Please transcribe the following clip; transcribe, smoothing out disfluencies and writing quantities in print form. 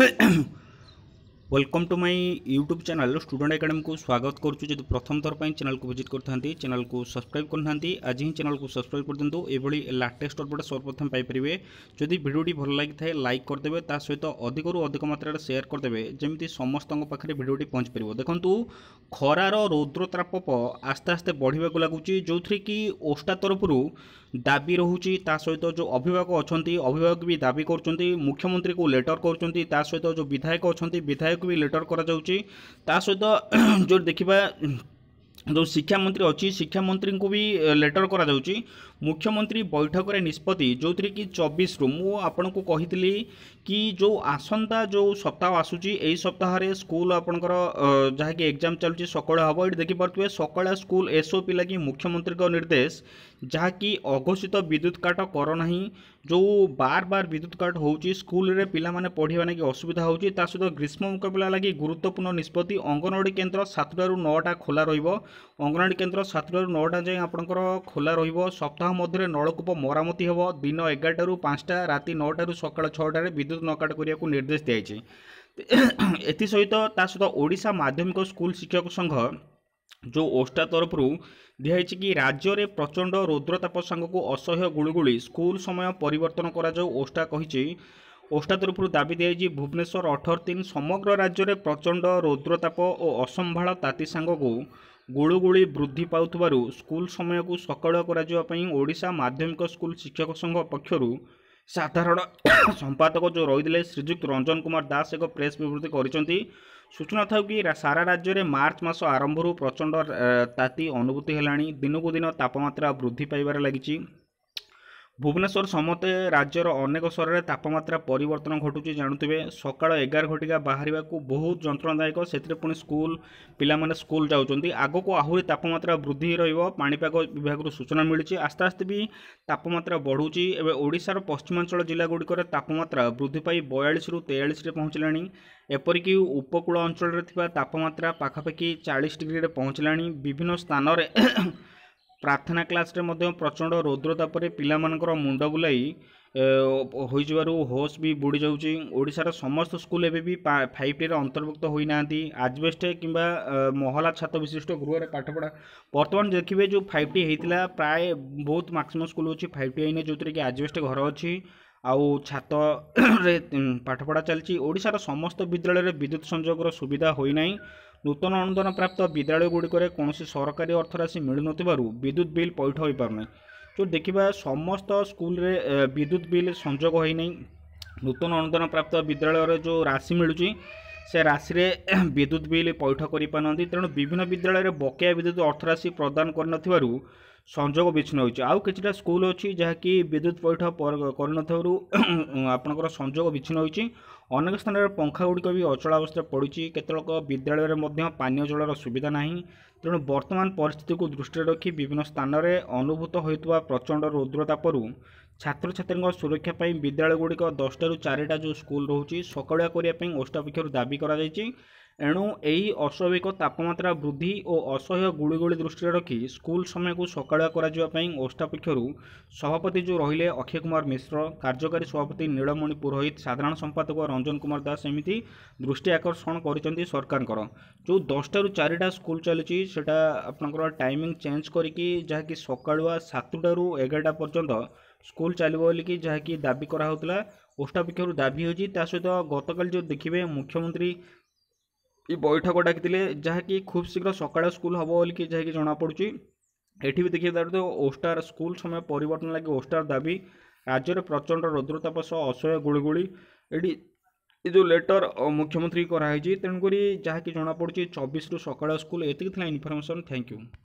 Welcome to my YouTube channel student academy को स्वागत करुच्चु। जब प्रथम थर पर चैनल को विजिट करते चैनल को सब्सक्राइब करना आज ही चैनल को सब्सक्राइब कर दिंतु। ये लाटेस्ट अपडेट सर्वप्रथम पाइपर। जदि भिडियोटी भल लगी थाए लाइक करदे, ता सहित अधिकरू अधिक मात्रा सेयार करदे जमी समस्त पाखे भिडियोटी पहुँच पार। देखु खरार रौद्रताप आस्ते आस्ते बढ़ाक लगुच, जो थी कि ओस्टा तरफ दाबी रोचे। सहित जो अभिभावक अच्छा अभिभावक भी दाबी कर मुख्यमंत्री को लेटर कर सहित जो विधायक अच्छा विधायक भी लेटर करा सहित जो देखा जो शिक्षा मंत्री अच्छी शिक्षा मंत्री को भी लेटर करा मुख्यमंत्री बैठक में निष्पत्ति जो थी कि 24 रु आपन को कही कि जो आसंता जो सप्ताह आसूची यही सप्ताह स्कूल आपणकर जहाँकि एग्जाम चलुची सकाल हम ये देखिपे सकाल स्कूल एसओपी लगी मुख्यमंत्री निर्देश जहाँकि अघोषित विद्युत काट करना जो बार बार विद्युत काट होची स्कूल रे पिला माने पढ़िबा लागि असुविधा होची। ता सहित ग्रीष्म मुकाबला लगी गुरुत्वपूर्ण निष्पत्ति अंगनवाड़ी केन्द्र 7टा रु 9टा खोला रहिबो। अंगनवाड़ी केन्द्र 7टा रु 9टा जाए आपणकर खोला रहिबो। सप्ताह मध्य नलकूप मरामती हेबो। दिन 11टा रु 5टा राति 9टा रु सकाळ 6टा रे विद्युत नकाट करिया को निर्देश दियाइछि। एथि सहित ता सहित ओडिशा माध्यमिक स्कूल शिक्षक संघ जो ओस्टा तरफ दिखाई कि राज्य में प्रचंड रौद्रताप सांग को असह्य गुड़गुड़ी स्कूल समय परिवर्तन करा ओस्टा कही। ओस्टा तरफ दाबी दिखाई भुवनेश्वर 18 समग्र राज्य में प्रचंड रौद्रताप और असंभाल ताती सांग को गुड़गुड़ी वृद्धि पाउथबारु स्कूल समय को सकाळ कराई ओडिशा माध्यमिक स्कूल शिक्षक संघ पक्षरु साधारण संपादक जो रही श्रीजुक्त रंजन कुमार दास एक प्रेस विवृत्ति कर सूचना था कि सारा राज्य में मार्च मास आरंभ प्रचंड ताती अनुभूति है। दिनकू दिन तापमात्रा वृद्धि पाइबार लगी। भुवनेश्वर समते राज्यर अनेक सहर में तापमात्रा परिवर्तन घटुची जानुवे। सकाळ 11 घटिका बाहर को बहुत जंत्रणादायक से पुणी स्कूल पिला माने स्कूल जाऊँच आग को आहरी तापमात्रा वृद्धि रहीपाग विभाग सूचना मिली। आस्ते आस्ते भी तापमात्रा बढ़ुची। एवं ओडिशार पश्चिमांचल जिला गुड़िकर तापमात्रा वृद्धि पाई 42 रु 43 पहुँचला। एपरिक उपकूल अंचल तापमात्रा पाखापाखि 40 डिग्री पहुँचला। विभिन्न स्थान में प्रार्थना क्लास रे मध्य प्रचंड रौद्रताप पिला मानकर मुंड बुलाई हो होश भी बुड़ी जाऊँगी। ओडिशार समस्त स्कूल एवं भी 5T अंतर्भुक्त होना आजबेस्ट किंबा महला छात विशिष्ट गृह पाठ पढ़ा बर्तमान देखिए जो 5T होता प्राय बहुत मैक्सिमम स्कूल अच्छी 5T होने जो कि आजबेस्ट घर अच्छी आउ छात रे पाठ पढ़ा चलती। ओडिशार समस्त विद्यालय में विद्युत संयोगर सुविधा होना। नूतन अनुदान प्राप्त विद्यालय गुड़िक कौन सरकारी अर्थराशि मिल नथिबारु विद्युत बिल पैठ हो पारना। जो देखा समस्त स्कूल रे विद्युत बिल संजोग होना। नूतन अनुदान प्राप्त विद्यालय जो राशि मिलूँ से राशि रे विद्युत बिल पैठ कर तेणु विभिन्न विद्यालय में बकेया विद्युत अर्थराशि प्रदान कर संजोग विच्छिन्न होती। आउ किछिटा स्कूल अच्छी जहाँकि विद्युत पैठ कर आपणकर संजोग विच्छिन्न होती। अनेक स्थान में पंखा गुड़िक भी अचलावस्था पड़ी। केतक विद्यालय में पानीय जलर सुविधा ना। तेणु वर्तमान परिस्थिति को दृष्टि रखी विभिन्न स्थान में अनुभूत होता प्रचंड रौद्रतापरू छात्र छात्री सुरक्षा पर विद्यालय गुड़िक 10टा रु 4टा जो स्कूल रोचे सकाळुआ करने ओस्टा पक्षर दाबी करा एणु यही अस्वाभाविक तापमात्रा वृद्धि और असह्य गुड़गुड़ी दृष्टि रखी स्कूल समय को सकाळुआ कराई ओस्टा पक्षर सभापति जो रहिले अक्षय कुमार मिश्र, कार्यकारी सभापति नीलमणि पुरोहित, साधारण संपादक रंजन कुमार दास एमती दृष्टि आकर्षण कर सरकार जो 10टा रु 4टा स्कूल चलती सेटा आपनकर टाइमिंग चेंज करके जहाँकि सकाळुआ 7टा रु 11टा पर्यंत स्कूल चलो बोलिकी जहाँकि दाबी कराला ओस्टा पक्षर दाबी होती। सहित गतकाल जो देखिए मुख्यमंत्री बैठक डाकिले जहाँकि खूब शीघ्र सकाळ स्कूल हम बोलिकी जहाँकि जमापड़ी। एठी भी देखिए तो ओस्टार स्कूल समय परिवर्तन लगे ओस्टार दाबी राज्य में प्रचंड रौद्रताप असह्य गुड़गुड़ी ये जो लेटर मुख्यमंत्री कराई तेणुक जहाँकि जमापड़ी 24 रु सकाळ स्कूल एति इनफर्मेशन। Thank you.